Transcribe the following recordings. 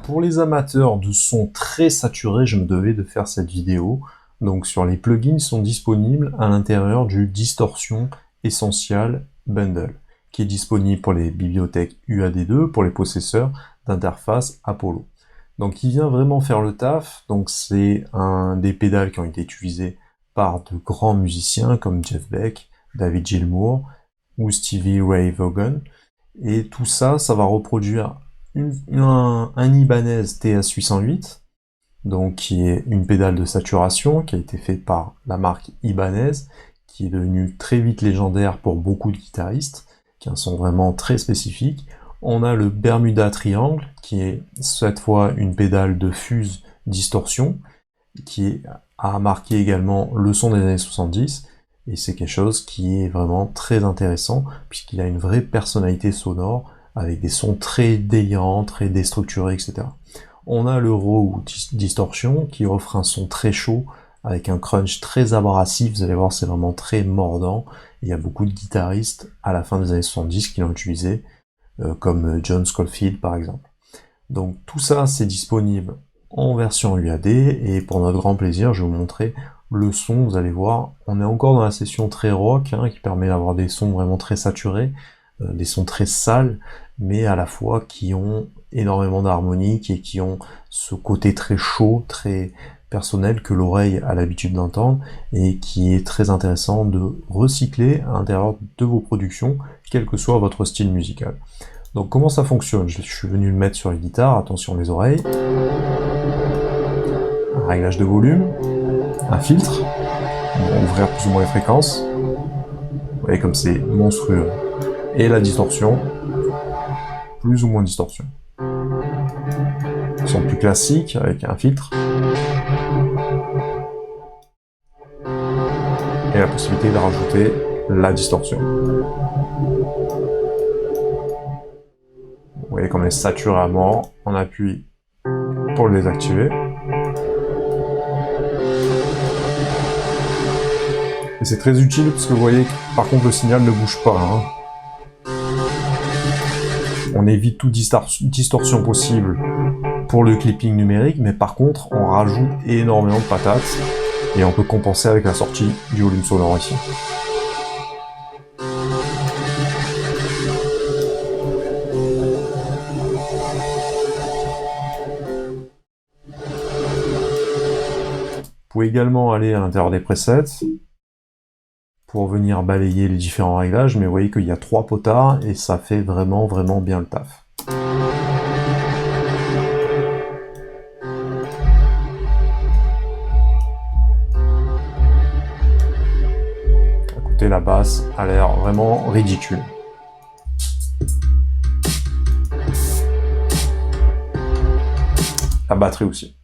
Pour les amateurs de sons très saturés, je me devais de faire cette vidéo. Donc sur les plugins, ils sont disponibles à l'intérieur du Distortion Essential Bundle, qui est disponible pour les bibliothèques UAD2, pour les possesseurs d'interface Apollo. Donc il vient vraiment faire le taf. Donc c'est un des pédales qui ont été utilisés par de grands musiciens comme Jeff Beck, David Gilmour ou Stevie Ray Vaughan. Et tout ça, ça va reproduire un Ibanez TS808, donc qui est une pédale de saturation qui a été faite par la marque Ibanez, qui est devenue très vite légendaire pour beaucoup de guitaristes, qui a un son vraiment très spécifique. On a le Bermuda Triangle, qui est cette fois une pédale de fuse distorsion, qui a marqué également le son des années 70, et c'est quelque chose qui est vraiment très intéressant, puisqu'il a une vraie personnalité sonore, avec des sons très délirants, très déstructurés, etc. On a le Raw Distortion, qui offre un son très chaud, avec un crunch très abrasif, vous allez voir, c'est vraiment très mordant. Il y a beaucoup de guitaristes, à la fin des années 70, qui l'ont utilisé, comme John Scofield, par exemple. Donc tout ça, c'est disponible en version UAD, et pour notre grand plaisir, je vais vous montrer le son. Vous allez voir, on est encore dans la session très rock, qui permet d'avoir des sons vraiment très saturés, des sons très sales, mais à la fois qui ont énormément d'harmonique et qui ont ce côté très chaud, très personnel que l'oreille a l'habitude d'entendre, et qui est très intéressant de recycler à l'intérieur de vos productions, quel que soit votre style musical. Donc comment ça fonctionne? Je suis venu le mettre sur les guitares, attention les oreilles, un réglage de volume, un filtre, on va ouvrir plus ou moins les fréquences, vous voyez comme c'est monstrueux, et la distorsion, plus ou moins de distorsion. Son plus classique avec un filtre, et la possibilité de rajouter la distorsion. Vous voyez comme elle est saturée à mort, on appuie pour le désactiver. Et c'est très utile parce que vous voyez que par contre le signal ne bouge pas. On évite toute distorsion possible pour le clipping numérique, mais par contre on rajoute énormément de patates et on peut compenser avec la sortie du volume sonore ici. Vous pouvez également aller à l'intérieur des presets pour venir balayer les différents réglages, mais vous voyez qu'il y a 3 potards et ça fait vraiment bien le taf. Écoutez, la basse a l'air vraiment ridicule. La batterie aussi.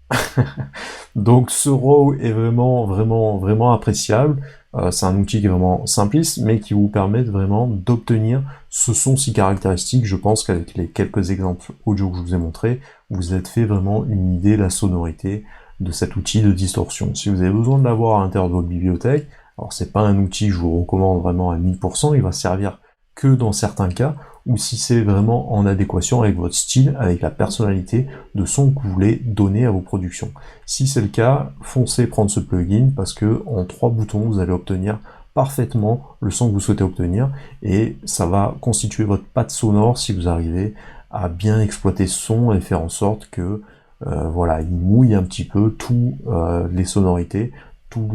Donc ce RAW est vraiment appréciable. C'est un outil qui est vraiment simpliste, mais qui vous permet vraiment d'obtenir ce son si caractéristique. Je pense qu'avec les quelques exemples audio que je vous ai montrés, vous êtes fait vraiment une idée de la sonorité de cet outil de distorsion. Si vous avez besoin de l'avoir à l'intérieur de votre bibliothèque, alors c'est pas un outil que je vous recommande vraiment à 1000%, il va servir que dans certains cas, ou si c'est vraiment en adéquation avec votre style, avec la personnalité de son que vous voulez donner à vos productions. Si c'est le cas, foncez prendre ce plugin, parce que en 3 boutons, vous allez obtenir parfaitement le son que vous souhaitez obtenir, et ça va constituer votre patte sonore si vous arrivez à bien exploiter ce son et faire en sorte que voilà, il mouille un petit peu tous les sonorités, tout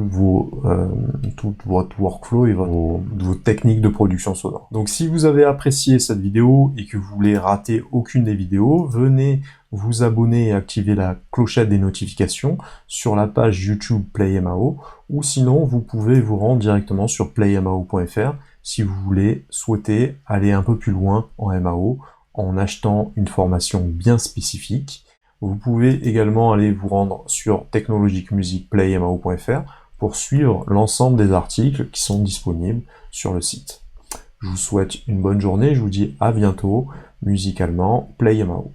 votre workflow et vos techniques de production sonore. Donc si vous avez apprécié cette vidéo et que vous voulez rater aucune des vidéos, venez vous abonner et activer la clochette des notifications sur la page YouTube PlayMAO, ou sinon vous pouvez vous rendre directement sur playmao.fr si vous souhaitez aller un peu plus loin en MAO en achetant une formation bien spécifique. Vous pouvez également aller vous rendre sur technologicmusicplaymao.fr pour suivre l'ensemble des articles qui sont disponibles sur le site. Je vous souhaite une bonne journée, je vous dis à bientôt, musicalement, PlayMAO.